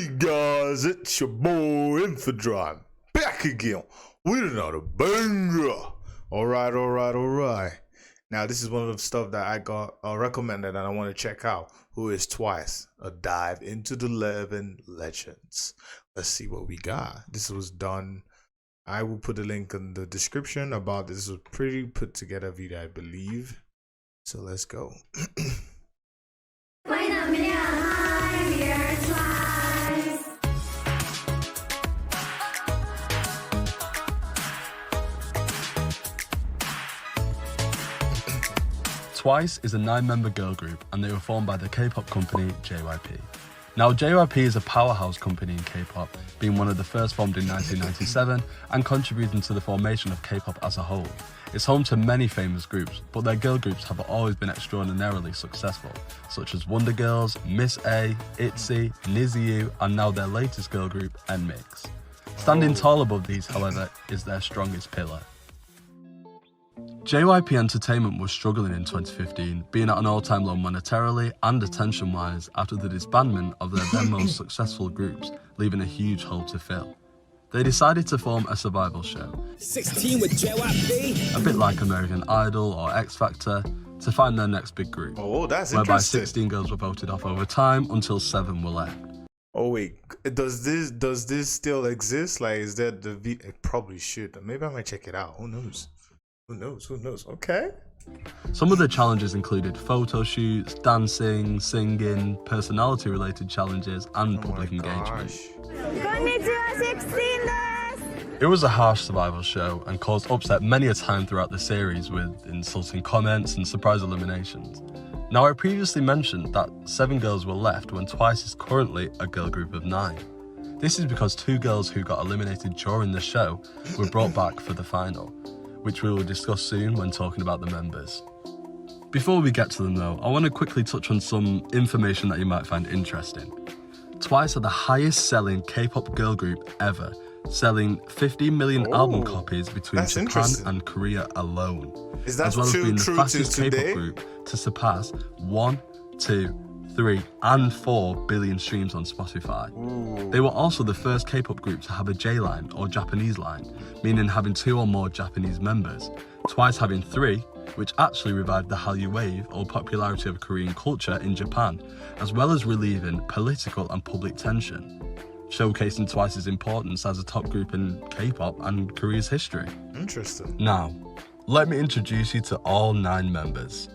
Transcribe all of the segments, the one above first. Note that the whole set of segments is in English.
Hey guys, it's your boy Inferdrime, back again with another banger. Alright. Now this is one of the stuff that I got recommended and I want to check out, who is Twice, a dive into the 11 legends. Let's see what we got. This was done, I will put a link in the description about this. Was pretty put together video, I believe. So let's go. Wait a minute, I'm here twice. Twice is a 9-member girl group and they were formed by the K-pop company JYP. Now JYP is a powerhouse company in K-pop, being one of the first formed in 1997 and contributing to the formation of K-pop as a whole. It's home to many famous groups, but their girl groups have always been extraordinarily successful, such as Wonder Girls, Miss A, ITZY, JAYTZUU, and now their latest girl group, NMIXX. Standing tall above these, however, is their strongest pillar. JYP Entertainment was struggling in 2015, being at an all-time low monetarily and attention-wise after the disbandment of their then most successful groups, leaving a huge hole to fill. They decided to form a survival show, 16 with JYP, a bit like American Idol or X Factor, to find their next big group, Oh, that's whereby interesting. 16 girls were voted off over time until 7 were left. Oh wait, does this still exist? Like, is that the it probably should. Maybe I might check it out. Who knows? Okay. Some of the challenges included photo shoots, dancing, singing, personality-related challenges, and public engagement. Konnichiwa, 16 desu. It was a harsh survival show and caused upset many a time throughout the series with insulting comments and surprise eliminations. Now, I previously mentioned that 7 girls were left when Twice is currently a girl group of 9. This is because 2 girls who got eliminated during the show were brought back for the final, which we will discuss soon when talking about the members. Before we get to them though, I want to quickly touch on some information that you might find interesting. Twice are the highest selling K-pop girl group ever, selling 50 million album copies between that's Japan interesting. and Korea alone, Is that as well as true being the to fastest K-pop today? group to surpass 1, 2, 3 and 4 billion streams on Spotify. They were also the first K-pop group to have a J line or Japanese line, meaning having 2 or more Japanese members, Twice having 3, which actually revived the Hallyu wave or popularity of Korean culture in Japan, as well as relieving political and public tension, showcasing Twice's importance as a top group in K-pop and Korea's history. Interesting. Now, let me introduce you to all 9 members.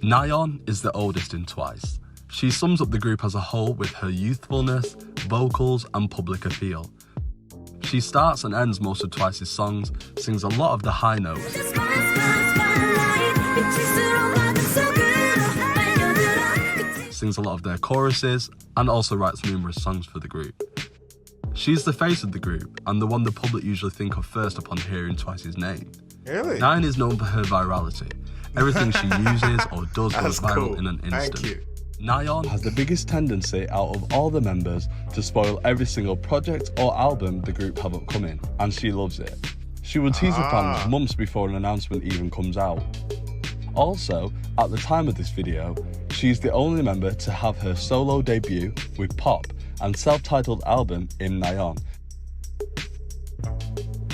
Nayeon is the oldest in Twice. She sums up the group as a whole with her youthfulness, vocals and public appeal. She starts and ends most of Twice's songs, sings a lot of the high notes, sings a lot of their choruses, and also writes numerous songs for the group. She's the face of the group and the one the public usually think of first upon hearing Twice's name. Really? 9 is known for her virality. Everything she uses or does goes That's viral cool. in an instant. Thank you. Nayeon has the biggest tendency out of all the members to spoil every single project or album the group have upcoming, and she loves it. She will tease her fans months before an announcement even comes out. Also, at the time of this video, she's the only member to have her solo debut with Pop and self-titled album in Nayeon.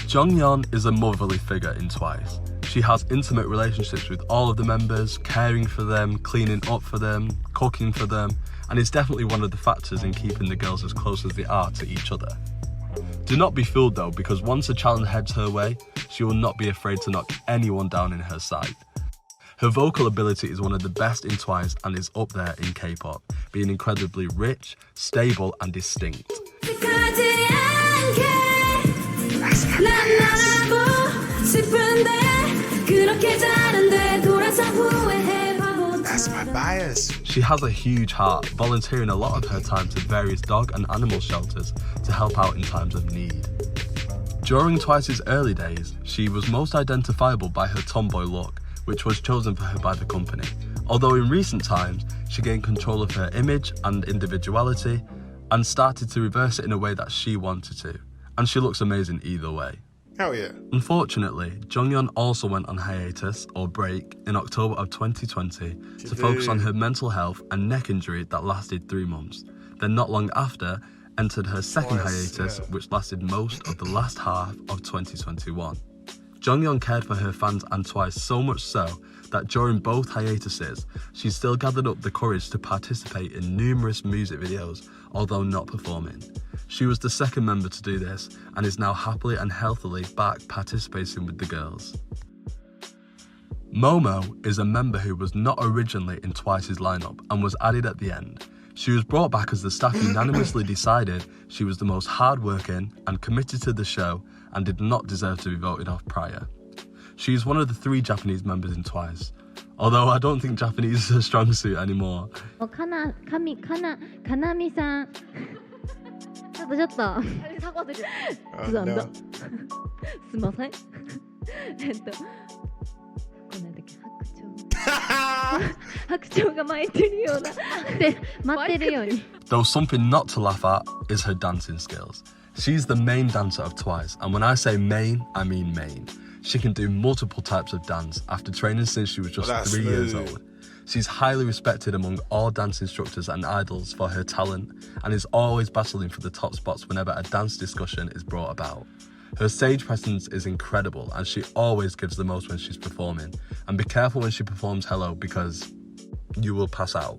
Jonghyun is a motherly figure in Twice. She has intimate relationships with all of the members, caring for them, cleaning up for them, cooking for them, and is definitely one of the factors in keeping the girls as close as they are to each other. Do not be fooled though, because once a challenge heads her way, she will not be afraid to knock anyone down in her sight. Her vocal ability is one of the best in Twice and is up there in K-pop, being incredibly rich, stable and distinct. That's my bias. She has a huge heart, volunteering a lot of her time to various dog and animal shelters to help out in times of need. During Twice's early days, she was most identifiable by her tomboy look, which was chosen for her by the company. Although in recent times, she gained control of her image and individuality and started to reverse it in a way that she wanted to. And she looks amazing either way. Hell yeah. Unfortunately, Jonghyun also went on hiatus or break in October of 2020 to focus on her mental health and neck injury that lasted 3 months. then not long after entered her second Twice, hiatus, yeah. which lasted most of the last half of 2021. Jonghyun cared for her fans and Twice so much so that during both hiatuses, she still gathered up the courage to participate in numerous music videos, although not performing. She was the second member to do this and is now happily and healthily back participating with the girls. Momo is a member who was not originally in Twice's lineup and was added at the end. She was brought back as the staff unanimously decided she was the most hardworking and committed to the show and did not deserve to be voted off prior. She is one of the 3 Japanese members in Twice, although I don't think Japanese is a strong suit anymore. かなみさんちょっとちょっとなんだ no. すいませんこうなんだっけ白鳥が巻いてるようなで待ってるように Though something not to laugh at is her dancing skills. She's the main dancer of Twice, and when I say main, I mean main. She can do multiple types of dance after training since she was just 3 years old. She's highly respected among all dance instructors and idols for her talent and is always battling for the top spots whenever a dance discussion is brought about. Her stage presence is incredible and she always gives the most when she's performing. And be careful when she performs Hello because you will pass out.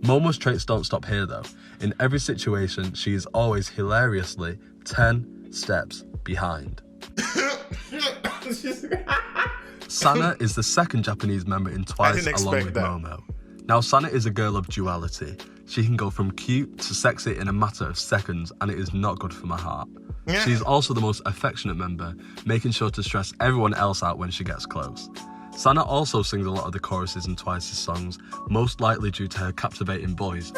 Momo's traits don't stop here though. In every situation, she is always hilariously 10 steps behind. Sana is the second Japanese member in Twice along with Momo. Now Sana is a girl of duality. She can go from cute to sexy in a matter of seconds and it is not good for my heart. Yeah. She's also the most affectionate member, making sure to stress everyone else out when she gets close. Sana also sings a lot of the choruses in Twice's songs, most likely due to her captivating voice.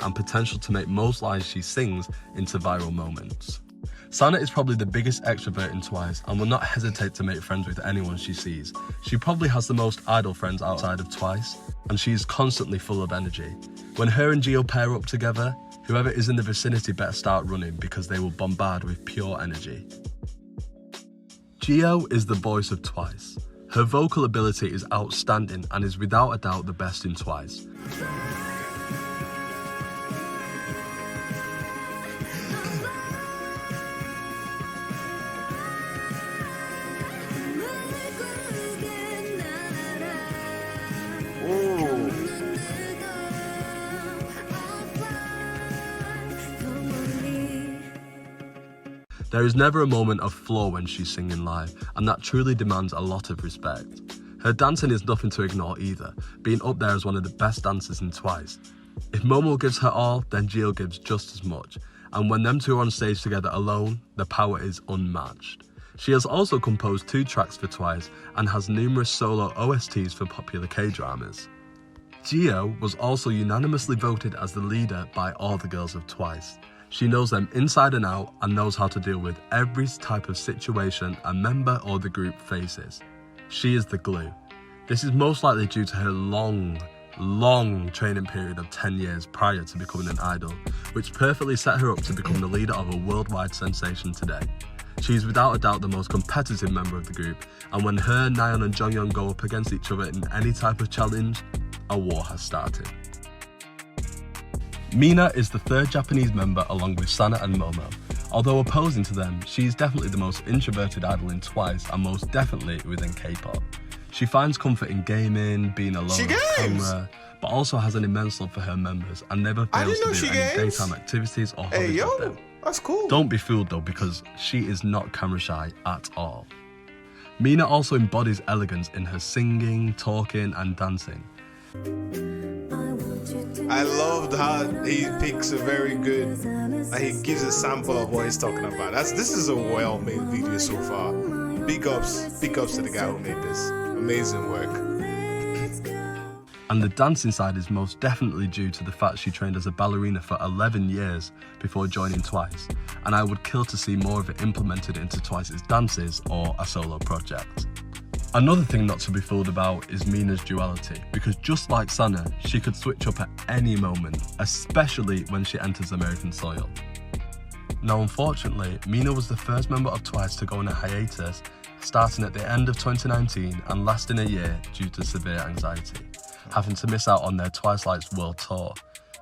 And potential to make most lines she sings into viral moments. Sana is probably the biggest extrovert in Twice and will not hesitate to make friends with anyone she sees. She probably has the most idol friends outside of Twice, and she is constantly full of energy. When her and Gio pair up together, whoever is in the vicinity better start running because they will bombard with pure energy. Gio is the voice of Twice. Her vocal ability is outstanding and is without a doubt the best in Twice. There is never a moment of flaw when she's singing live, and that truly demands a lot of respect. Her dancing is nothing to ignore either, being up there as one of the best dancers in Twice. If Momo gives her all, then Gio gives just as much, and when them two are on stage together alone, the power is unmatched. She has also composed 2 tracks for Twice and has numerous solo OSTs for popular K-dramas. Gio was also unanimously voted as the leader by all the girls of Twice. She knows them inside and out and knows how to deal with every type of situation a member or the group faces. She is the glue. This is most likely due to her long training period of 10 years prior to becoming an idol, which perfectly set her up to become the leader of a worldwide sensation today. She is without a doubt the most competitive member of the group, and when her, Nayeon and Jonghyun go up against each other in any type of challenge, a war has started. Mina is the 3rd Japanese member along with Sana and Momo. Although opposing to them, she is definitely the most introverted idol in Twice and most definitely within K-pop. She finds comfort in gaming, being alone on camera, but also has an immense love for her members and never fails to do any daytime activities or hobbies with them. That's cool. Don't be fooled though, because she is not camera shy at all. Mina also embodies elegance in her singing, talking and dancing. I loved how he picks a very good, he gives a sample of what he's talking about. This is a well-made video so far. Big ups to the guy who made this. Amazing work. And the dancing side is most definitely due to the fact she trained as a ballerina for 11 years before joining Twice, and I would kill to see more of it implemented into Twice's dances or a solo project. Another thing not to be fooled about is Mina's duality, because just like Sana, she could switch up at any moment, especially when she enters American soil. Now unfortunately, Mina was the first member of Twice to go on a hiatus, starting at the end of 2019 and lasting a year due to severe anxiety, having to miss out on their Twice Lights world tour.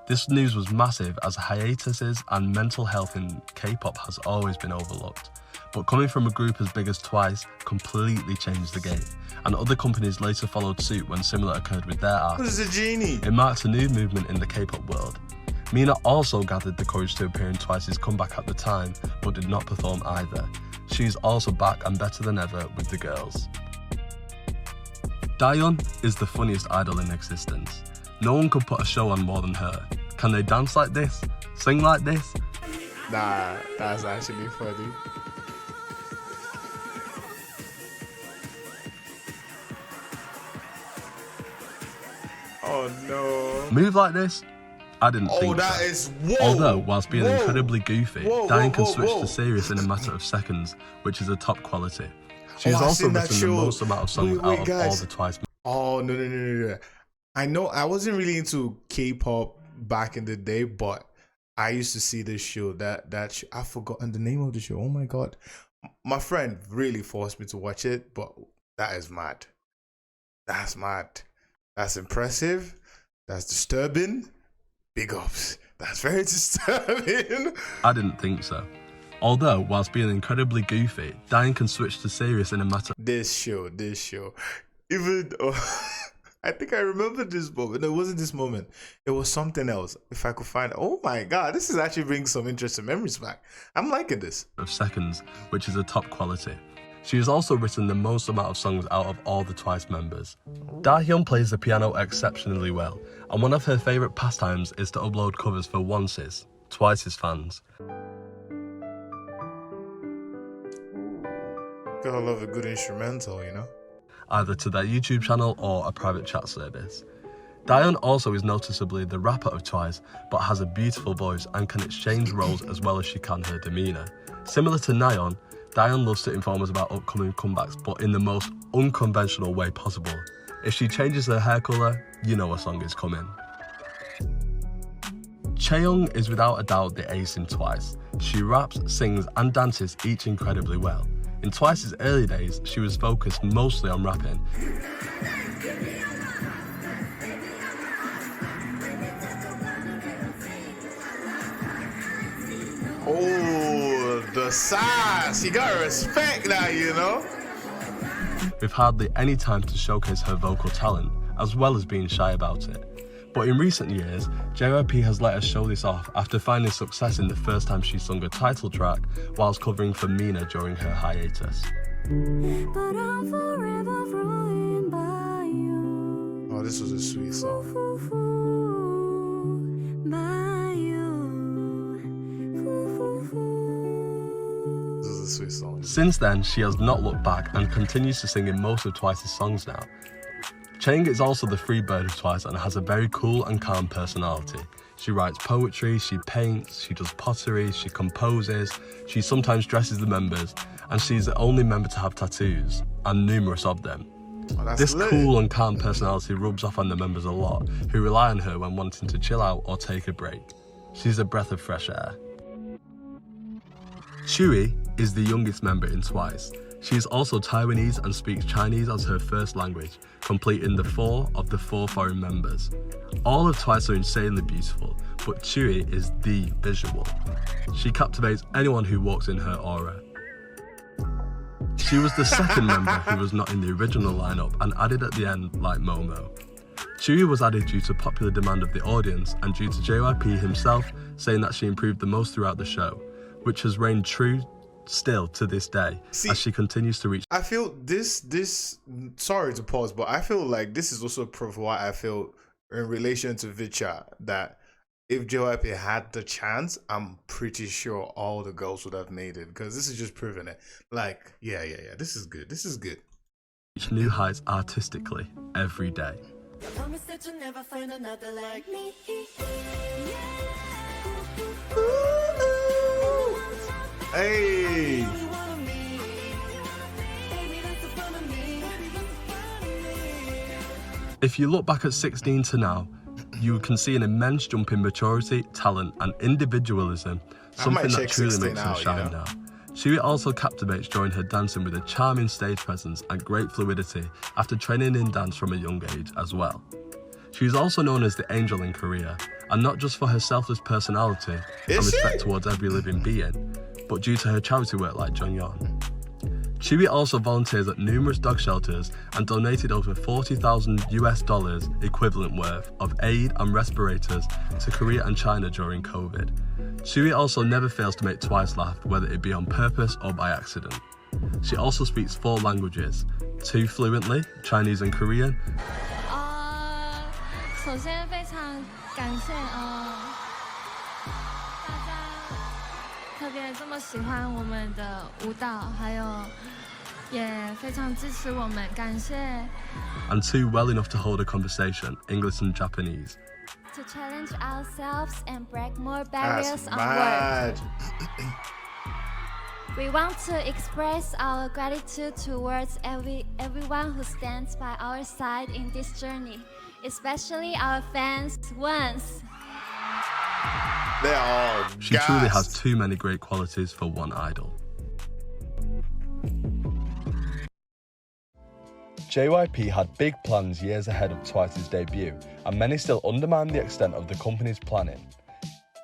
This news was massive as hiatuses and mental health in K-pop has always been overlooked. But coming from a group as big as Twice completely changed the game, and other companies later followed suit when similar occurred with their artists. Who's the genie? It marks a new movement in the K-pop world. Mina also gathered the courage to appear in Twice's comeback at the time, but did not perform either. She's also back and better than ever with the girls. Daeyeon is the funniest idol in existence. No one could put a show on more than her. Can they dance like this? Sing like this? Nah, that's actually funny. Oh no. Move like this? I didn't think that so. is whoa. Although, whilst being incredibly goofy, Daeyeon can switch whoa. to serious in a matter of seconds, which is a top quality. She has I've also seen that written the show. most amount of songs Wait, out of all guys. the Twice. Oh no. I know I wasn't really into K-pop back in the day, but I used to see this show. That I've forgotten the name of the show. Oh my god, my friend really forced me to watch it, but that is mad. That's mad. That's impressive. That's disturbing. Big ups. That's very disturbing. I didn't think so. Although, whilst being incredibly goofy, Daeyeon can switch to serious in a matter. This show. Even I think I remember this moment. No, it wasn't this moment. It was something else. If I could find it. Oh my god, this is actually bringing some interesting memories back. I'm liking this. Of seconds, which is a top quality. She has also written the most amount of songs out of all the Twice members. Daeyeon plays the piano exceptionally well, and one of her favourite pastimes is to upload covers for Once's, Twice's fans. Gotta love a good instrumental, you know? Either to their YouTube channel or a private chat service. Daeyeon also is noticeably the rapper of Twice, but has a beautiful voice and can exchange roles as well as she can her demeanour. Similar to Nayeon, Daeyeon loves to inform us about upcoming comebacks, but in the most unconventional way possible. If she changes her hair colour, you know a song is coming. Chaeyoung is without a doubt the ace in Twice. She raps, sings and dances each incredibly well. In Twice's early days, she was focused mostly on rapping. Oh, the size. You gotta respect that, you know? With hardly any time to showcase her vocal talent, as well as being shy about it. But in recent years, JYP has let her show this off after finding success in the first time she sung a title track whilst covering for Mina during her hiatus. But I'm forever ruined by you. Oh, this was a sweet song. By you. This was a sweet song. Since then, she has not looked back and continues to sing in most of Twice's songs now. Chaeyoung is also the free bird of Twice and has a very cool and calm personality. She writes poetry, she paints, she does pottery, she composes, she sometimes dresses the members, and she's the only member to have tattoos, and numerous of them. Oh, that's This lit. cool and calm personality rubs off on the members a lot, who rely on her when wanting to chill out or take a break. She's a breath of fresh air. Chui is the youngest member in Twice. She is also Taiwanese and speaks Chinese as her first language, completing the 4 of the 4 foreign members. All of Twice are insanely beautiful, but Chui is the visual. She captivates anyone who walks in her aura. She was the second member who was not in the original lineup and added at the end like Momo. Chui was added due to popular demand of the audience and due to JYP himself saying that she improved the most throughout the show, which has reigned true still to this day as she continues to reach. I feel this sorry to pause, but I feel like this is also proof of why I feel in relation to Vicha that if JYP had the chance, I'm pretty sure all the girls would have made it, because this is just proving it. Like, yeah, this is good. This is good. Reach new heights artistically every day. Promise that you'll never find another like me. Hey, If you look back at 16 to now, you can see an immense jump in maturity, talent and individualism, something that check truly 16 makes her out, you shine know? now. Chewie also captivates during her dancing with a charming stage presence and great fluidity after training in dance from a young age as well. She is also known as the Angel in Korea, and not just for her selfless personality and respect towards every living being, but due to her charity work like Jonghyun. Chewie also volunteers at numerous dog shelters and donated over $40,000 equivalent worth of aid and respirators to Korea and China during COVID. Chewie also never fails to make TWICE laugh, whether it be on purpose or by accident. She also speaks 4 languages, 2 fluently, Chinese and Korean. 首先非常感谢大家特别这么喜欢我们的舞蹈，还有也非常支持我们，感谢。And 2 well enough to hold a conversation, English and Japanese. To challenge ourselves and break more barriers That's on mad. work. We want to express our gratitude towards everyone who stands by our side in this journey, especially our fans once. They're all She truly has too many great qualities for one idol. JYP had big plans years ahead of TWICE's debut, and many still undermine the extent of the company's planning.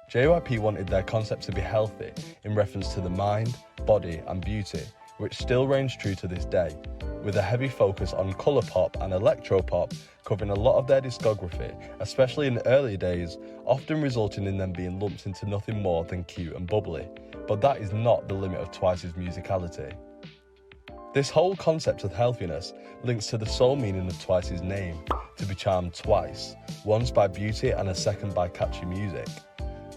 JYP wanted their concept to be healthy in reference to the mind, body and beauty, which still reigns true to this day, with a heavy focus on colour pop and electro pop covering a lot of their discography, especially in early days, often resulting in them being lumped into nothing more than cute and bubbly. But that is not the limit of TWICE's musicality. This whole concept of healthiness links to the sole meaning of TWICE's name, to be charmed twice, once by beauty and a second by catchy music,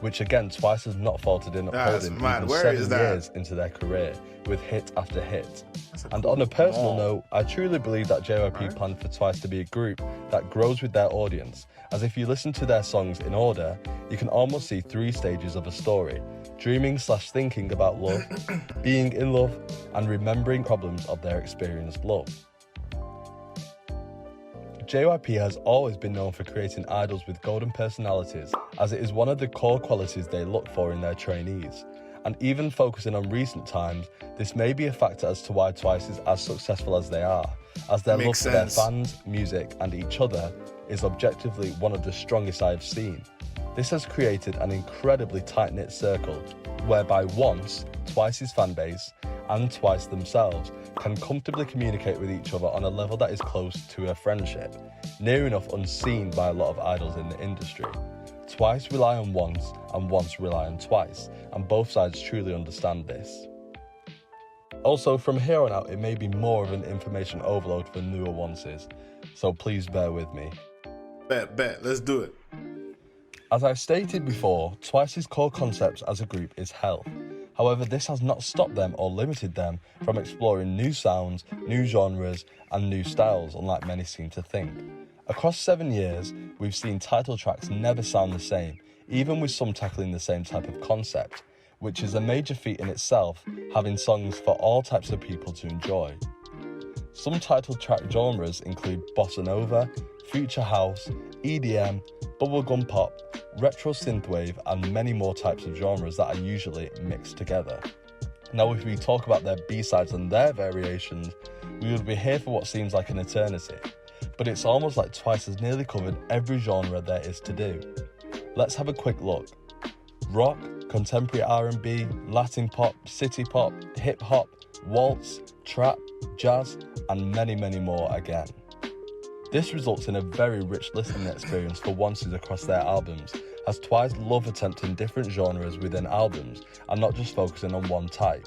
which again TWICE has not faltered in upholding even 7 years into their career with hit after hit. And on a personal note, I truly believe that JYP planned for TWICE to be a group that grows with their audience, as if you listen to their songs in order, you can almost see 3 stages of a story: dreaming/thinking about love, being in love, and remembering problems of their experienced love. JYP has always been known for creating idols with golden personalities, as it is one of the core qualities they look for in their trainees. And even focusing on recent times, this may be a factor as to why TWICE is as successful as they are, as their love for their fans, music, and each other is objectively one of the strongest I have seen. This has created an incredibly tight-knit circle, whereby once TWICE's fanbase and TWICE themselves can comfortably communicate with each other on a level that is close to a friendship, near enough unseen by a lot of idols in the industry. TWICE rely on once, and once rely on TWICE, and both sides truly understand this. Also, from here on out, it may be more of an information overload for newer onces, so please bear with me. Bet, let's do it. As I stated before, TWICE's core concept as a group is health. However, this has not stopped them or limited them from exploring new sounds, new genres, and new styles, unlike many seem to think. Across 7 years, we've seen title tracks never sound the same, even with some tackling the same type of concept, which is a major feat in itself, having songs for all types of people to enjoy. Some title track genres include bossa nova, future house, EDM, bubblegum pop, retro synthwave, and many more types of genres that are usually mixed together. Now, if we talk about their B-sides and their variations, we would be here for what seems like an eternity, but it's almost like TWICE has nearly covered every genre there is to do. Let's have a quick look. Rock, contemporary R&B, Latin pop, city pop, hip hop, waltz, trap, jazz, and many, many more again. This results in a very rich listening experience for onces across their albums, as TWICE love attempting different genres within albums and not just focusing on one type.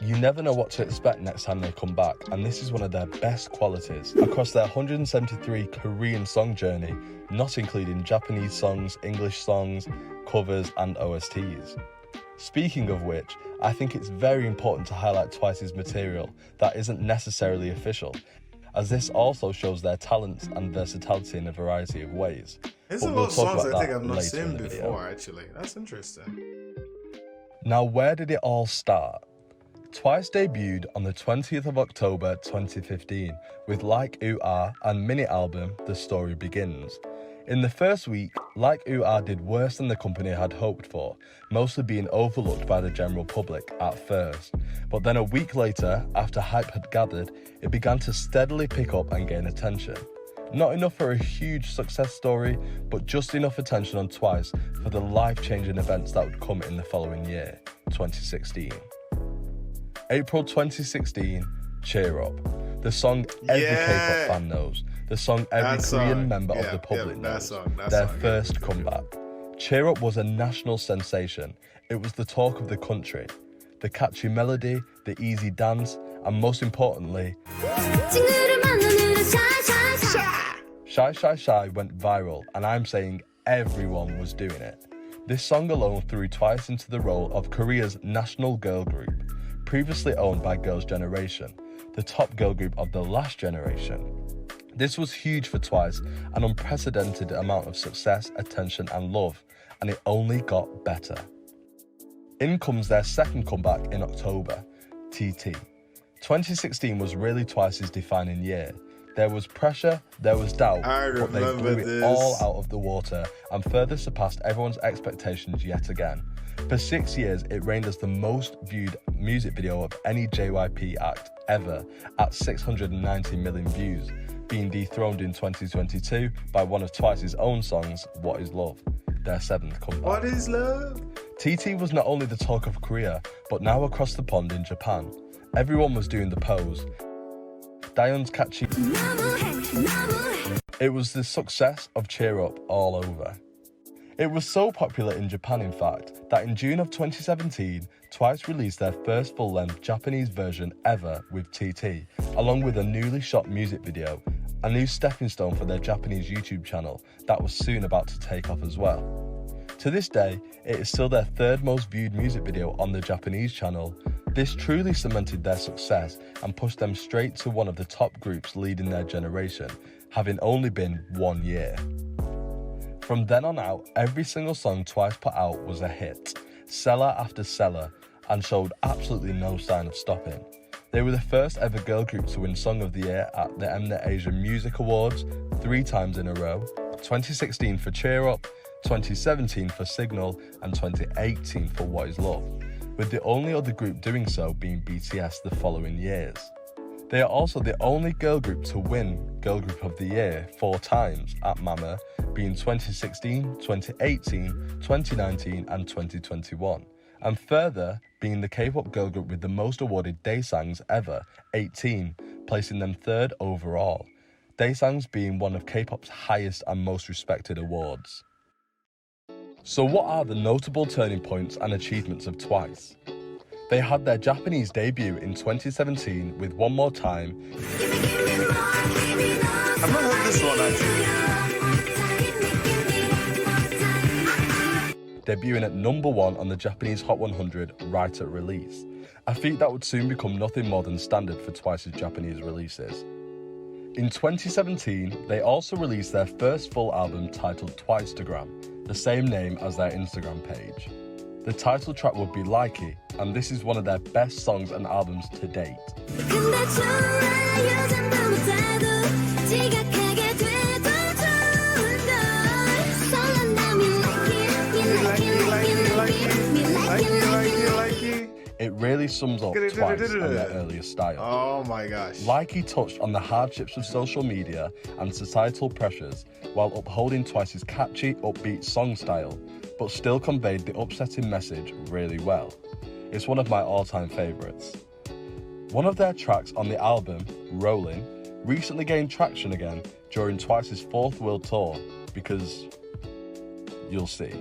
You never know what to expect next time they come back, and this is one of their best qualities. Across their 173 Korean song journey, not including Japanese songs, English songs, covers, and OSTs. Speaking of which, I think it's very important to highlight TWICE's material that isn't necessarily official, as this also shows their talents and versatility in a variety of ways. There's a lot of songs I think I've not seen before, actually. That's interesting. Now, where did it all start? TWICE debuted on the 20th of October 2015 with Like Ooh Ah and mini album The Story Begins. In the first week, Like Ooh Ah did worse than the company had hoped for, mostly being overlooked by the general public at first. But then a week later, after hype had gathered, it began to steadily pick up and gain attention. Not enough for a huge success story, but just enough attention on Twice for the life-changing events that would come in the following year, 2016. April 2016, Cheer Up. The song every K-pop fan knows. The song every Korean member of the public knows. Their first comeback. Cheer Up was a national sensation. It was the talk of the country. The catchy melody, the easy dance, and most importantly, Shy Shy Shy went viral, and I'm saying everyone was doing it. This song alone threw Twice into the role of Korea's national girl group, previously owned by Girls' Generation, the top girl group of the last generation. This was huge for Twice, an unprecedented amount of success, attention and love, and it only got better. In comes their second comeback in October, TT. 2016 was really Twice's defining year. There was pressure, there was doubt, but they blew it all out of the water and further surpassed everyone's expectations yet again. For 6 years, it reigned as the most viewed music video of any JYP act ever at 690 million views, being dethroned in 2022 by one of Twice's own songs, What Is Love, their seventh comeback. What is love? TT was not only the talk of Korea, but now across the pond in Japan. Everyone was doing the pose. Daeun's catchy. It was the success of Cheer Up all over. It was so popular in Japan, in fact, that in June of 2017, Twice released their first full-length Japanese version ever with TT, along with a newly shot music video, a new stepping stone for their Japanese YouTube channel that was soon about to take off as well. To this day, it is still their third most viewed music video on the Japanese channel. This truly cemented their success and pushed them straight to one of the top groups leading their generation, having only been 1 year. From then on out, every single song Twice put out was a hit, seller after seller, and showed absolutely no sign of stopping. They were the first ever girl group to win Song of the Year at the Mnet Asia Music Awards 3 times in a row, 2016 for Cheer Up, 2017 for Signal, and 2018 for What Is Love, with the only other group doing so being BTS the following years. They are also the only girl group to win Girl Group of the Year 4 times at Mama, being 2016, 2018, 2019 and 2021, and further being the K-pop girl group with the most awarded Daesangs ever, 18, placing them 3rd overall, Daesangs being one of K-pop's highest and most respected awards. So what are the notable turning points and achievements of Twice? They had their Japanese debut in 2017 with One More Time. I've not heard this one actually. Debuting at #1 on the Japanese Hot 100 right at release, a feat that would soon become nothing more than standard for Twice's Japanese releases. In 2017, they also released their first full album titled Twicetagram, the same name as their Instagram page. The title track would be Likey, and this is one of their best songs and albums to date. It really sums up Twice and their earlier style. Oh my gosh. Likey touched on the hardships of social media and societal pressures while upholding Twice's catchy, upbeat song style, but still conveyed the upsetting message really well. It's one of my all-time favourites. One of their tracks on the album, Rolling, recently gained traction again during Twice's 4th world tour, because you'll see.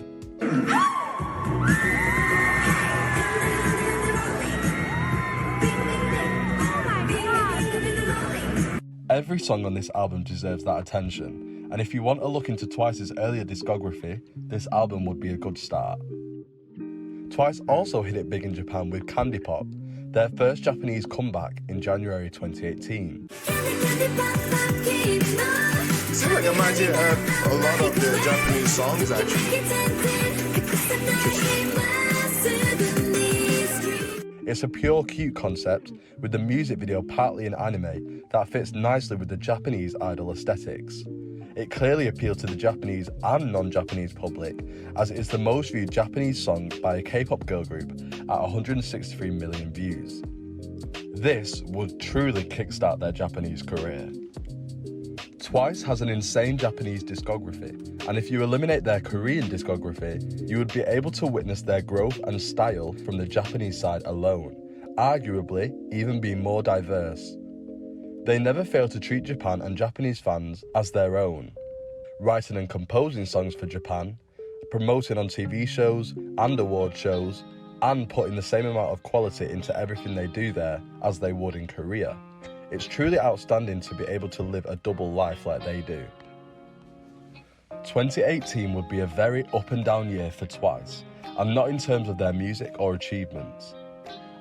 Every song on this album deserves that attention, and if you want a look into Twice's earlier discography, this album would be a good start. Twice also hit it big in Japan with Kpop, their first Japanese comeback in January 2018. It seems like I might have heard a lot of their Japanese songs actually. It's a pure cute concept, with the music video partly in anime that fits nicely with the Japanese idol aesthetics. It clearly appealed to the Japanese and non-Japanese public, as it is the most viewed Japanese song by a K-pop girl group at 163 million views. This would truly kickstart their Japanese career. Twice has an insane Japanese discography, and if you eliminate their Korean discography, you would be able to witness their growth and style from the Japanese side alone, arguably even being more diverse. They never fail to treat Japan and Japanese fans as their own, writing and composing songs for Japan, promoting on TV shows and award shows, and putting the same amount of quality into everything they do there as they would in Korea. It's truly outstanding to be able to live a double life like they do. 2018 would be a very up and down year for Twice, and not in terms of their music or achievements.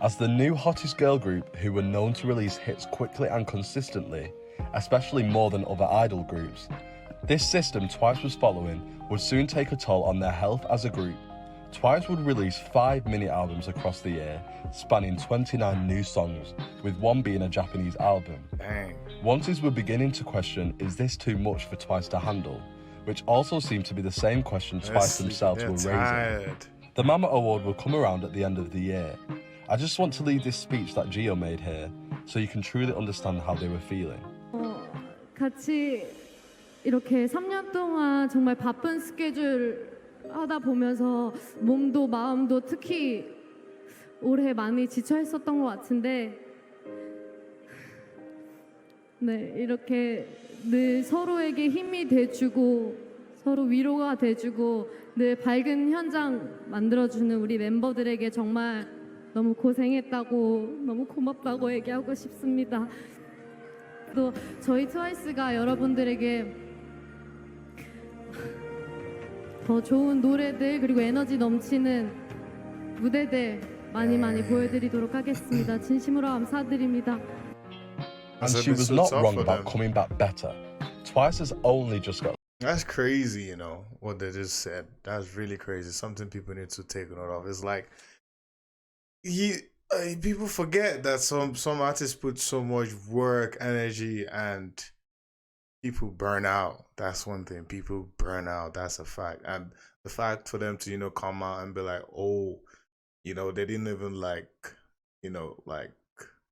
As the new hottest girl group who were known to release hits quickly and consistently, especially more than other idol groups, this system Twice was following would soon take a toll on their health as a group. Twice would release 5 mini-albums across the year, spanning 29 new songs, with one being a Japanese album. Dang. Onces were beginning to question, is this too much for Twice to handle? Which also seemed to be the same question Twice themselves were raising. The Mama Award will come around at the end of the year. I just want to leave this speech that Gio made here, so you can truly understand how they were feeling. 같이 이렇게 3년 동안 정말 바쁜 스케줄 하다 보면서 몸도 마음도 특히 올해 많이 지쳐 있었던 것 같은데 네, 이렇게 늘 서로에게 힘이 돼주고 서로 위로가 돼주고 늘 밝은 현장 만들어주는 우리 멤버들에게 정말 너무 고생했다고 너무 고맙다고 얘기하고 싶습니다. 또 저희 트와이스가 여러분들에게 더 좋은 노래들 그리고 에너지 넘치는 무대들 많이 보여드리도록 하겠습니다. 진심으로 감사드립니다. And she was not wrong about coming back better. Twice has only just got... That's crazy, you know, what they just said. That's really crazy. Something people need to take note of. It's like, people forget that some artists put so much work, energy, and people burn out. That's one thing. People burn out. That's a fact. And the fact for them to, you know, come out and be like, oh, you know, they didn't even like, you know, like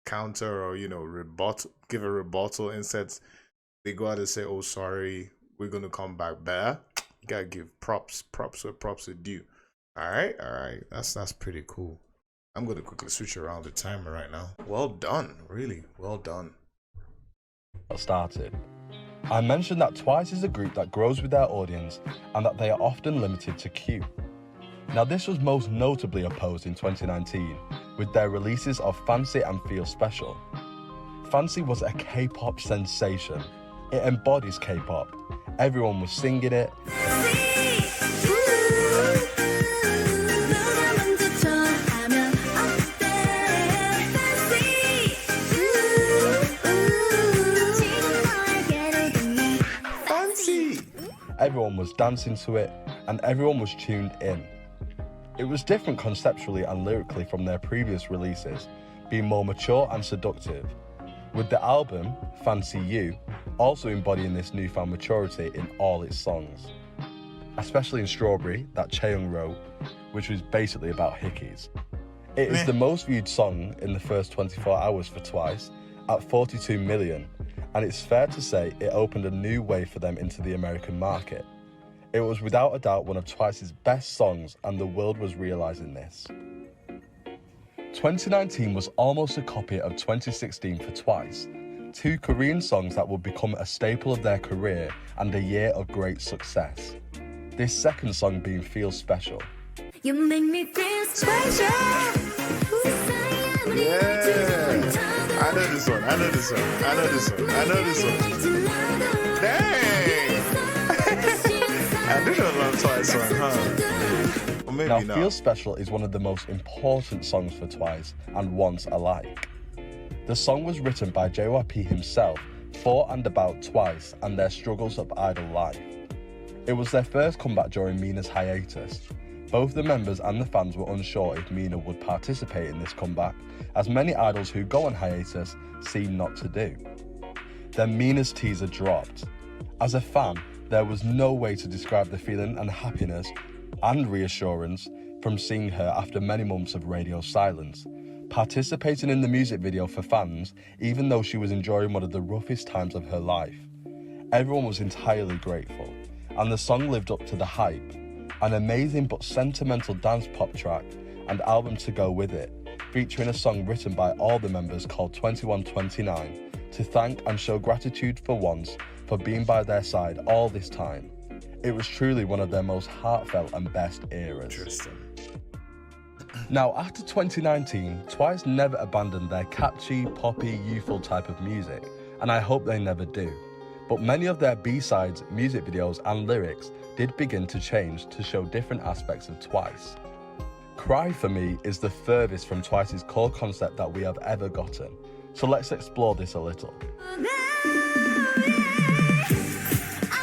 counter or, you know, give a rebuttal. Instead, they go out and say, oh, sorry, we're going to come back better. You got to give props where props are due. All right. That's pretty cool. I'm going to quickly switch around the timer right now. Well done. Really well done. Started. I mentioned that Twice is a group that grows with their audience and that they are often limited to Q. Now this was most notably opposed in 2019 with their releases of Fancy and Feel Special. Fancy was a K-pop sensation. It embodies K-pop. Everyone was singing it. Everyone was dancing to it, and everyone was tuned in. It was different conceptually and lyrically from their previous releases, being more mature and seductive, with the album, Fancy You, also embodying this newfound maturity in all its songs. Especially in Strawberry, that Chaeyoung wrote, which was basically about hickeys. It is the most viewed song in the first 24 hours for Twice, at 42 million, and it's fair to say it opened a new way for them into the American market. It was without a doubt one of Twice's best songs, and the world was realising this. 2019 was almost a copy of 2016 for Twice, two Korean songs that would become a staple of their career and a year of great success. This second song being Feel Special. You make me feel special. Yeah, I know this one. Dang! I did a love Twice song, huh? Or maybe Now, not. Feel Special is one of the most important songs for Twice and Once alike. The song was written by JYP himself for and about Twice and their struggles of idol life. It was their first comeback during Mina's hiatus. Both the members and the fans were unsure if Mina would participate in this comeback, as many idols who go on hiatus seem not to do. Then Mina's teaser dropped. As a fan, There was no way to describe the feeling and happiness and reassurance from seeing her after many months of radio silence, participating in the music video for fans even though she was enjoying one of the roughest times of her life. Everyone was entirely grateful, and the song lived up to the hype. An amazing but sentimental dance pop track and album to go with it, featuring a song written by all the members called 2129 to thank and show gratitude for once for being by their side all this time. It was truly one of their most heartfelt and best eras. Interesting. Now, after 2019, Twice never abandoned their catchy, poppy, youthful type of music, and I hope they never do. But many of their B-sides, music videos and lyrics did begin to change to show different aspects of Twice. Cry for me is the furthest from Twice's core concept that we have ever gotten, so let's explore this a little.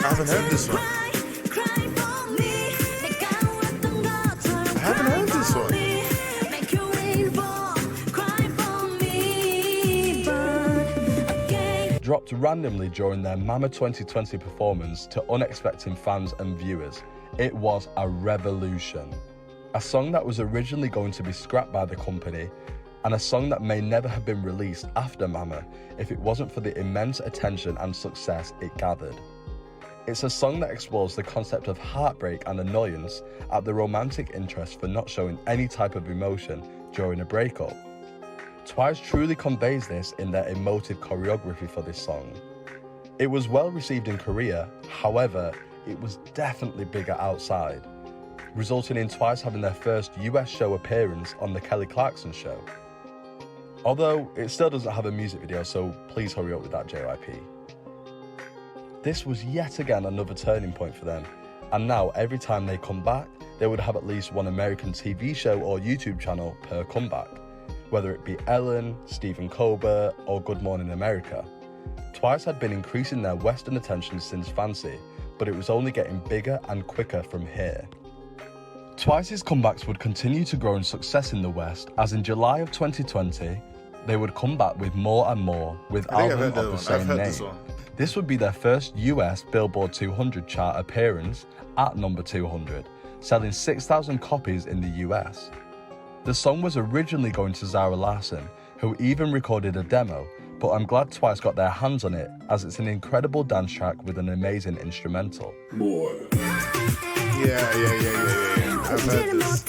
I haven't heard this one. I haven't heard this one. Dropped randomly during their Mama 2020 performance to unexpected fans and viewers, it was a revolution. A song that was originally going to be scrapped by the company, and a song that may never have been released after Mama if it wasn't for the immense attention and success it gathered. It's a song that explores the concept of heartbreak and annoyance at the romantic interest for not showing any type of emotion during a breakup. Twice truly conveys this in their emotive choreography for this song. It was well received in Korea, however, it was definitely bigger outside, resulting in Twice having their first US show appearance on the Kelly Clarkson show. Although, it still doesn't have a music video, so please hurry up with that, JYP. This was yet again another turning point for them, and now every time they come back, they would have at least one American TV show or YouTube channel per comeback, whether it be Ellen, Stephen Colbert, or Good Morning America. Twice had been increasing their Western attention since Fancy, but it was only getting bigger and quicker from here. Twice's comebacks would continue to grow in success in the West, as in July of 2020, they would come back with more and more with albums of the same name. This would be their first US Billboard 200 chart appearance at number 200, selling 6,000 copies in the US. The song was originally going to Zara Larsson, who even recorded a demo, but I'm glad Twice got their hands on it as it's an incredible dance track with an amazing instrumental. More. Yeah. I've heard this.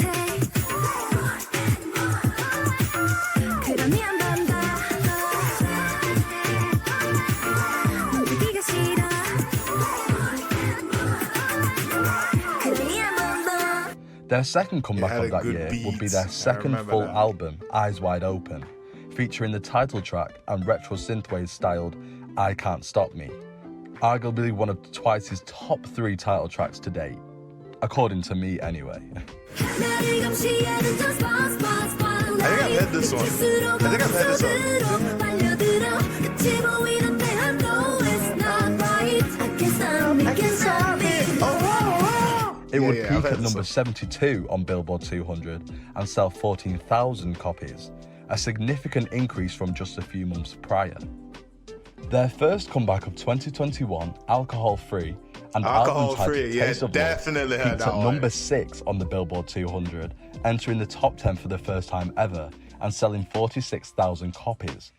Their second comeback of that year would be their second full album, Eyes Wide Open, featuring the title track and retro synthwave styled I Can't Stop Me, arguably one of Twice's top 3 title tracks to date, according to me anyway. I think I've heard this one. It would peak at number 72 on Billboard 200 and sell 14,000 copies, a significant increase from just a few months prior. Their first comeback of 2021, Alcohol Free, and album titled Taste of Love, peaked at number 6 on the Billboard 200, entering the top 10 for the first time ever and selling 46,000 copies.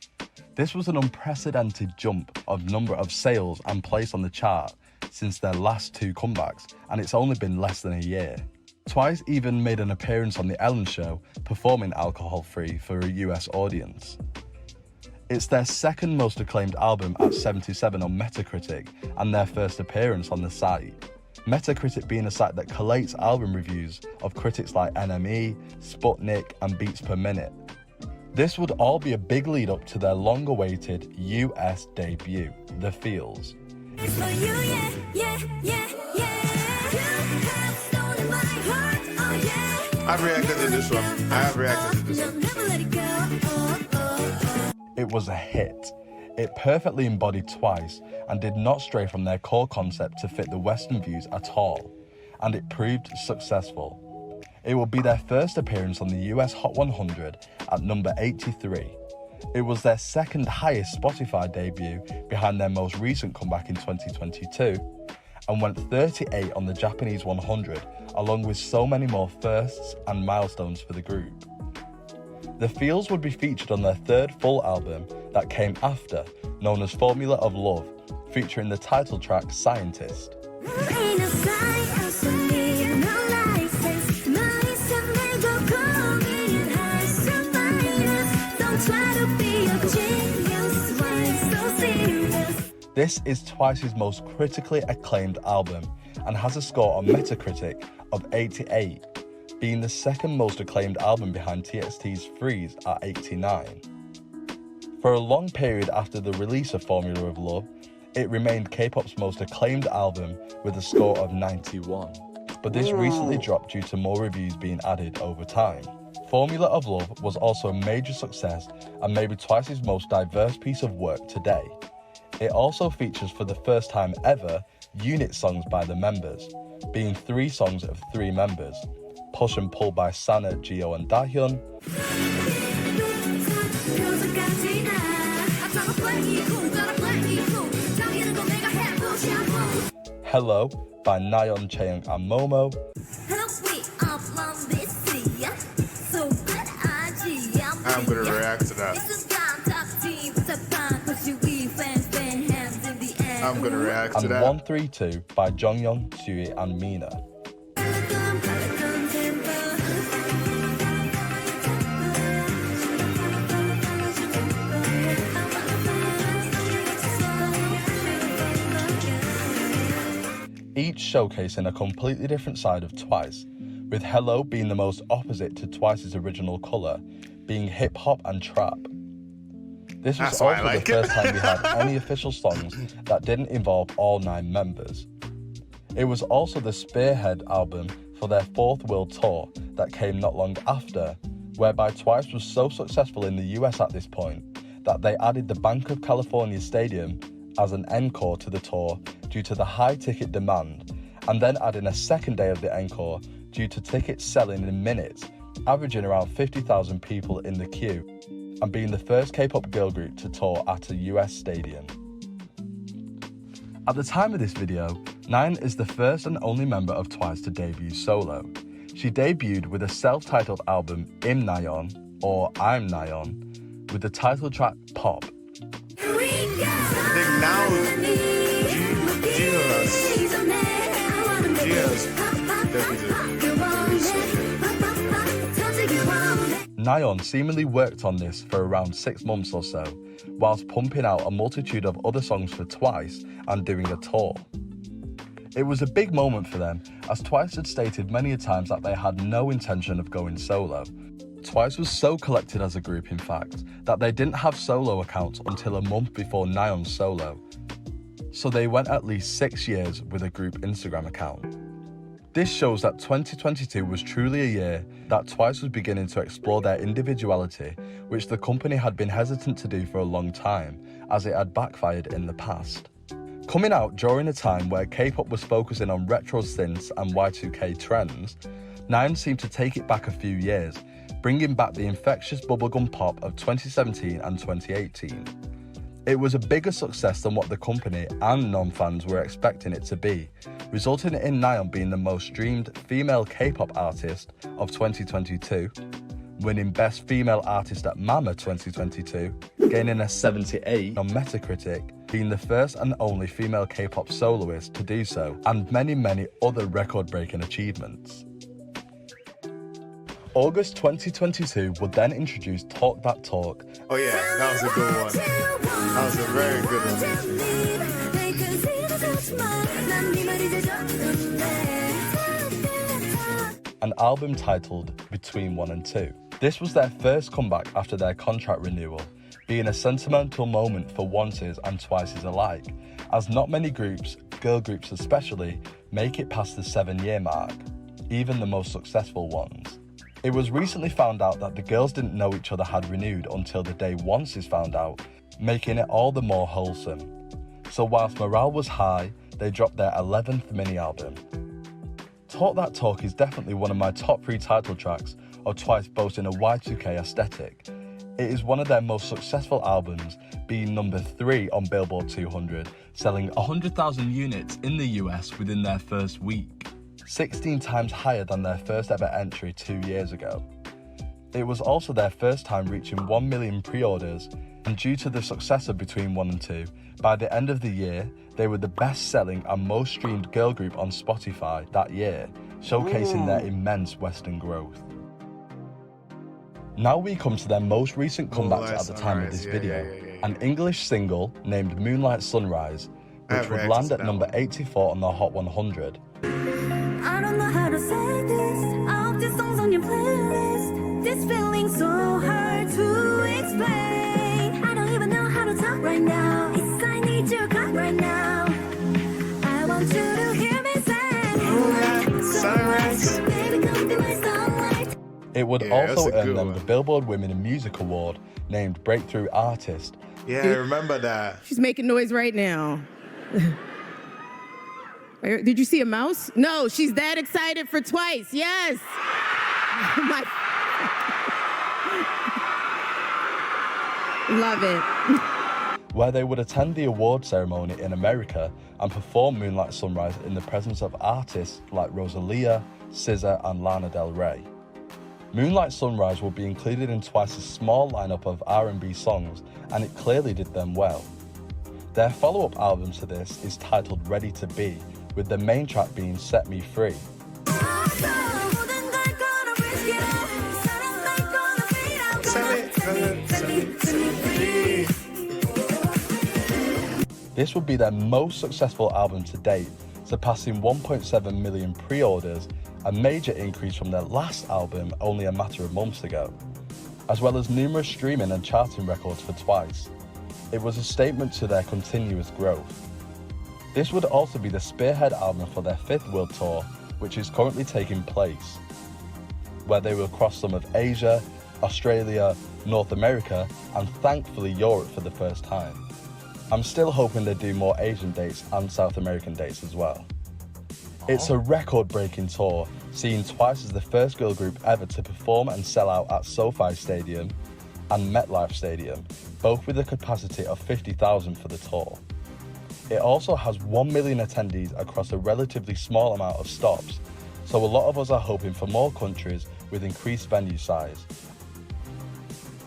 This was an unprecedented jump of number of sales and place on the chart since their last 2 comebacks, and it's only been less than a year. Twice even made an appearance on The Ellen Show, performing Alcohol Free for a US audience. It's their second most acclaimed album at 77 on Metacritic, and their first appearance on the site. Metacritic being a site that collates album reviews of critics like NME, Sputnik, and Beats Per Minute. This would all be a big lead up to their long-awaited US debut, The Feels. I've reacted to this one. It was a hit. It perfectly embodied Twice and did not stray from their core concept to fit the Western views at all, and it proved successful. It will be their first appearance on the US Hot 100 at number 83. It was their second highest Spotify debut behind their most recent comeback in 2022, and went 38 on the Japanese 100, along with so many more firsts and milestones for the group. The Feels would be featured on their third full album that came after, known as Formula of Love, featuring the title track Scientist. This is Twice's most critically acclaimed album and has a score on Metacritic of 88, being the second most acclaimed album behind TXT's Freeze at 89. For a long period after the release of Formula of Love, it remained K-pop's most acclaimed album with a score of 91, but this recently dropped due to more reviews being added over time. Formula of Love was also a major success and maybe Twice's most diverse piece of work today. It also features for the first time ever unit songs by the members, being 3 songs of 3 members, Push and Pull by Sana, Jihyo and Dahyun, Hello by Nayeon, Chaeyoung and Momo, I'm gonna react to that. I'm gonna react to and that. 132 by Jonghyun, Sui and Mina. Each showcasing a completely different side of Twice, with Hello being the most opposite to Twice's original colour, being hip-hop and trap. This was That's why I also like the first it. time we had any official songs that didn't involve all 9 members. It was also the spearhead album for their 4th world tour that came not long after, whereby Twice was so successful in the US at this point that they added the Bank of California Stadium as an encore to the tour due to the high ticket demand, and then adding a second day of the encore due to tickets selling in minutes, averaging around 50,000 people in the queue, and being the first K-pop girl group to tour at a US stadium. At the time of this video, Nayeon is the first and only member of Twice to debut solo. She debuted with a self-titled album, Im Nayeon, or I'm Nayeon, with the title track Pop. I think now Gio's Nayeon seemingly worked on this for around 6 months or so, whilst pumping out a multitude of other songs for Twice and doing a tour. It was a big moment for them, as Twice had stated many a times that they had no intention of going solo. Twice was so collected as a group, in fact, that they didn't have solo accounts until a month before Nayeon's solo. So they went at least 6 years with a group Instagram account. This shows that 2022 was truly a year that Twice was beginning to explore their individuality, which the company had been hesitant to do for a long time, as it had backfired in the past. Coming out during a time where K-pop was focusing on retro synths and Y2K trends, Nayeon seemed to take it back a few years, bringing back the infectious bubblegum pop of 2017 and 2018. It was a bigger success than what the company and non-fans were expecting it to be, resulting in Nayeon being the most streamed female K-pop artist of 2022, winning Best Female Artist at Mama 2022, gaining a 78 on Metacritic, being the first and only female K-pop soloist to do so, and many, many other record-breaking achievements. August 2022 would then introduce Talk That Talk. Oh yeah, that was a good one. That was a very good one. An album titled Between 1 and 2. This was their first comeback after their contract renewal, being a sentimental moment for Onces and Twices alike, as not many groups, girl groups especially, make it past the 7-year mark, even the most successful ones. It was recently found out that the girls didn't know each other had renewed until the day Onces found out, making it all the more wholesome. So whilst morale was high, they dropped their 11th mini-album. Talk That Talk is definitely one of my top 3 title tracks of Twice boasting a Y2K aesthetic. It is one of their most successful albums, being number 3 on Billboard 200, selling 100,000 units in the US within their first week, 16 times higher than their first ever entry 2 years ago. It was also their first time reaching 1 million pre-orders, and due to the success of Between 1 and 2, by the end of the year, they were the best-selling and most streamed girl group on Spotify that year, showcasing their immense Western growth. Now we come to their most recent comebacks at the time of this video, an English single named Moonlight Sunrise, which would land at number 84 on the Hot 100. I don't know how to say this. All of these songs on your playlist. This feeling so hard to explain. I don't even know how to talk right now. It's I need your cut right now. I want you to hear me say Moonlight Sunrise. Baby, come be my sunlight. It would also earn them the Billboard Women in Music Award, named Breakthrough Artist. Yeah, I remember that. She's making noise right now. Did you see a mouse? No, she's that excited for Twice. Yes. Love it. Where they would attend the award ceremony in America and perform Moonlight Sunrise in the presence of artists like Rosalia, SZA and Lana Del Rey. Moonlight Sunrise will be included in Twice's small lineup of R&B songs, and it clearly did them well. Their follow-up album to this is titled Ready to Be, with the main track being Set Me Free. This would be their most successful album to date, surpassing 1.7 million pre-orders, a major increase from their last album only a matter of months ago, as well as numerous streaming and charting records for Twice. It was a statement to their continuous growth. This would also be the spearhead album for their 5th world tour, which is currently taking place, where they will cross some of Asia, Australia, North America, and thankfully Europe for the first time. I'm still hoping they do more Asian dates and South American dates as well. It's a record-breaking tour, seeing Twice as the first girl group ever to perform and sell out at SoFi Stadium and MetLife Stadium, both with a capacity of 50,000 for the tour. It also has 1 million attendees across a relatively small amount of stops, so a lot of us are hoping for more countries with increased venue size.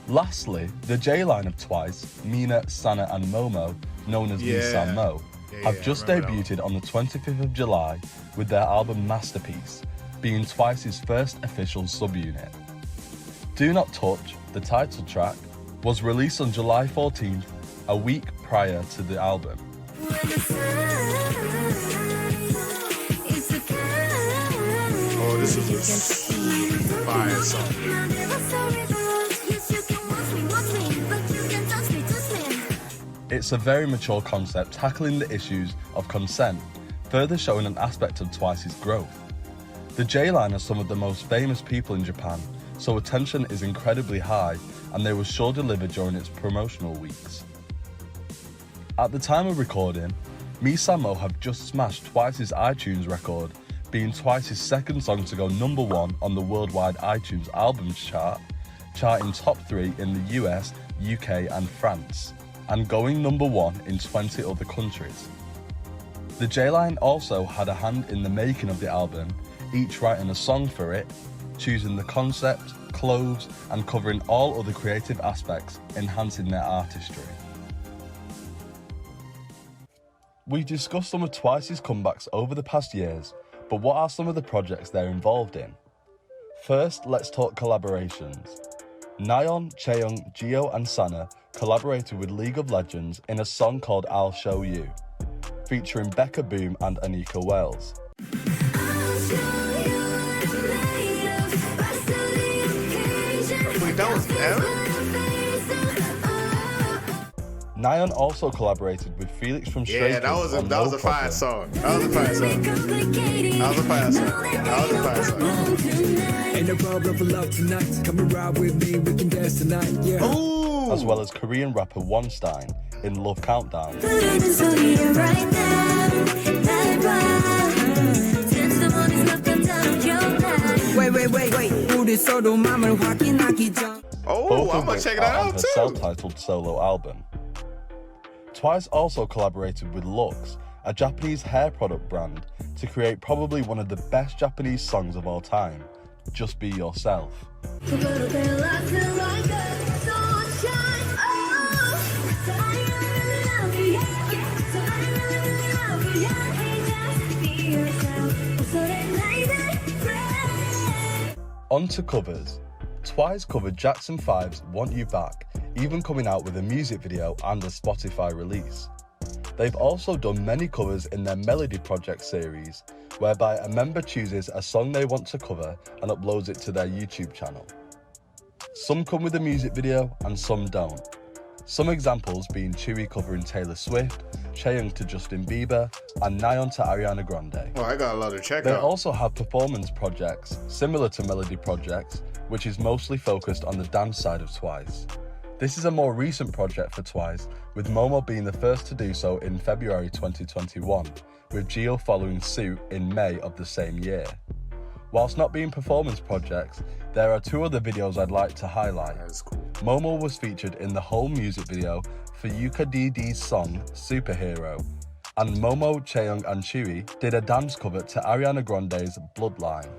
Lastly, the J line of Twice, Mina, Sana and Momo, known as Lisa and Mo, have just debuted on the 25th of July with their album Masterpiece, being Twice's first official subunit. Do Not Touch, the title track, was released on July 14th, a week prior to the album. Oh, this is a fire song. It's a very mature concept tackling the issues of consent, further showing an aspect of Twice's growth. The J-Line are some of the most famous people in Japan, so attention is incredibly high, and they will sure deliver during its promotional weeks. At the time of recording, Misa and Mo have just smashed Twice's iTunes record, being Twice's second song to go number 1 on the worldwide iTunes albums chart, charting top 3 in the US, UK and France, and going number 1 in 20 other countries. The J-Line also had a hand in the making of the album, each writing a song for it, choosing the concept, clothes, and covering all other creative aspects, enhancing their artistry. We've discussed some of Twice's comebacks over the past years, but what are some of the projects they're involved in? First, let's talk collaborations. Nayeon, Chaeyoung, Jihyo and Sana collaborated with League of Legends in a song called I'll Show You, featuring Becca Boom and Anika Wells. Wait, that was them? Nayeon also collaborated with Felix from Stray Kids. Yeah, that was a fire song. That was a fire song. That was a fire song. That was a fire song. Ain't no problem for love tonight. Come and ride with me, we can dance tonight. Yeah. Ooh. As well as Korean rapper Wonstein in Love Countdown. Wait. 우리 서로 마음을 확인하기 전. Oh, both I'm of gonna which check are that on out her too. self-titled solo album. Twice also collaborated with Lux, a Japanese hair product brand, to create probably one of the best Japanese songs of all time, Just Be Yourself. On to covers. Twice covered Jackson 5's Want You Back, even coming out with a music video and a Spotify release. They've also done many covers in their Melody Project series, whereby a member chooses a song they want to cover and uploads it to their YouTube channel. Some come with a music video and some don't. Some examples being Chewie covering Taylor Swift, Chaeyoung to Justin Bieber, and Nayeon to Ariana Grande. Oh, I got a lot to check They out. also have performance projects, similar to Melody Projects, which is mostly focused on the dance side of Twice. This is a more recent project for Twice, with Momo being the first to do so in February 2021, with Geo following suit in May of the same year. Whilst not being performance projects, there are two other videos I'd like to highlight. That's cool. Momo was featured in the whole music video for Yuka DD's song Superhero, and Momo, Chaeyoung and Chewie did a dance cover to Ariana Grande's Bloodline.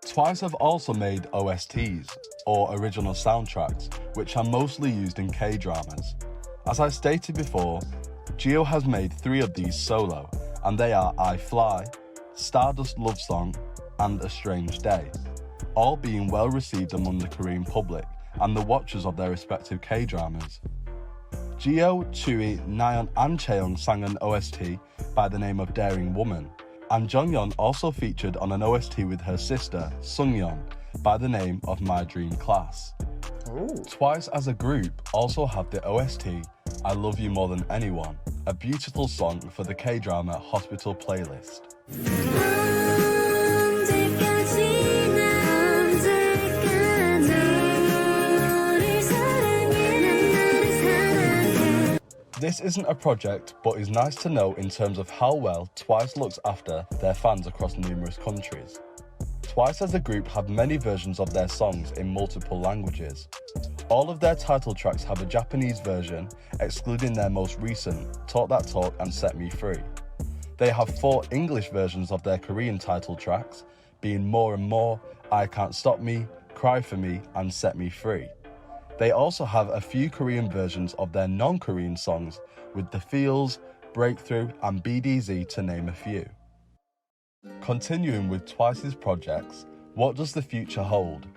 Twice have also made OSTs, or original soundtracks, which are mostly used in K-dramas. As I stated before, Geo has made 3 of these solo, and they are I Fly, Stardust Love Song, and A Strange Day, all being well received among the Korean public and the watchers of their respective K-dramas. Geo, Chewie, Nayeon and Chaeyoung sang an OST by the name of Daring Woman, and Jonghyun also featured on an OST with her sister, Sungyeon, by the name of My Dream Class. Ooh. Twice as a group also have the OST I Love You More Than Anyone, a beautiful song for the K-drama Hospital playlist. This isn't a project, but is nice to know in terms of how well Twice looks after their fans across numerous countries. Twice as a group have many versions of their songs in multiple languages. All of their title tracks have a Japanese version, excluding their most recent, Talk That Talk and Set Me Free. They have 4 English versions of their Korean title tracks, being More and More, I Can't Stop Me, Cry For Me and Set Me Free. They also have a few Korean versions of their non-Korean songs with The Feels, Breakthrough and BDZ to name a few. Continuing with Twice's projects, what does the future hold?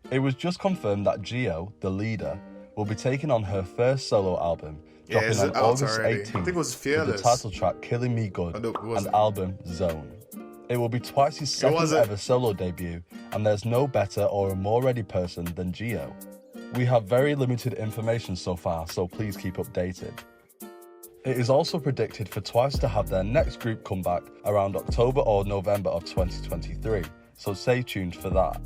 It was just confirmed that Geo, the leader, will be taking on her first solo album, dropping is on it out August already? 18th I think it was with Fearless. the title track Killing Me Good Oh, no, it and wasn't. album Zone. It will be Twice's second wasn't. ever solo debut, and there's no better or a more ready person than Geo. We have very limited information so far, so please keep updated. It is also predicted for Twice to have their next group comeback around October or November of 2023, so stay tuned for that.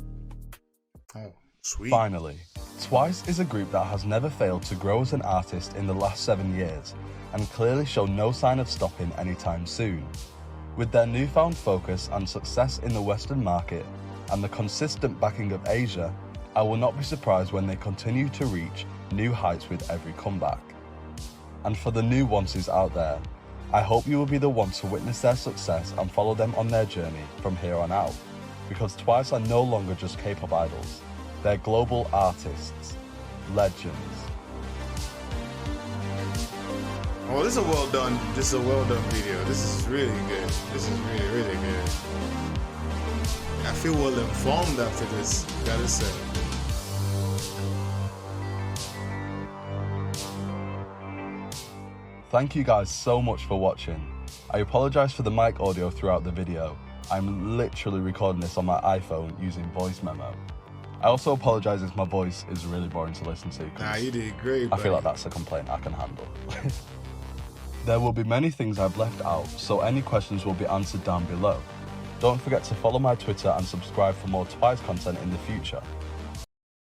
Oh, sweet. Finally, Twice is a group that has never failed to grow as an artist in the last 7 years, and clearly show no sign of stopping anytime soon. With their newfound focus and success in the Western market, and the consistent backing of Asia, I will not be surprised when they continue to reach new heights with every comeback. And for the new onces out there, I hope you will be the one to witness their success and follow them on their journey from here on out, because Twice are no longer just K-pop idols, they're global artists, legends. Oh, this is a well done. This is a well done video. This is really good. This is really, really good. I feel well informed after this, gotta say. Thank you guys so much for watching. I apologise for the mic audio throughout the video. I'm literally recording this on my iPhone using voice memo. I also apologise if my voice is really boring to listen to. Nah, you did great. I feel like that's a complaint I can handle. There will be many things I've left out, so any questions will be answered down below. Don't forget to follow my Twitter and subscribe for more Twice content in the future.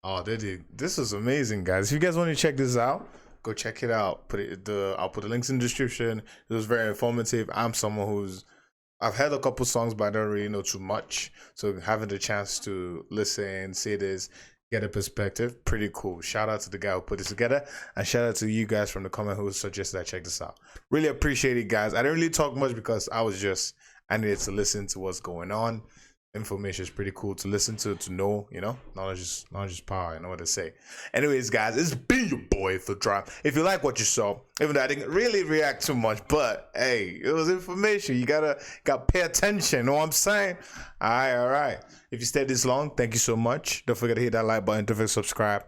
Oh, they did. This was amazing, guys. If you guys want to check this out, go check it out. I'll put the links in the description. It was very informative. I'm someone I've heard a couple songs, but I don't really know too much. So having the chance to listen, see this, get a perspective. Pretty cool. Shout out to the guy who put this together, and shout out to you guys from the comment who suggested I check this out. Really appreciate it, guys. I didn't really talk much because I needed to listen to what's going on. Information is pretty cool to listen to know, you know. Knowledge is power, you know what they say. Anyways, guys, it's been your boy Inferdrime. If you like what you saw, even though I didn't really react too much, but hey, it was information. You gotta pay attention, you know what I'm saying? All right. If you stayed this long, thank you so much. Don't forget to hit that like button, don't forget to subscribe.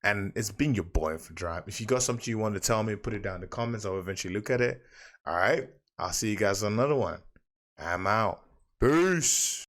And it's been your boy Inferdrime. If you got something you want to tell me, put it down in the comments. I'll eventually look at it. All right. I'll see you guys on another one. I'm out. Peace.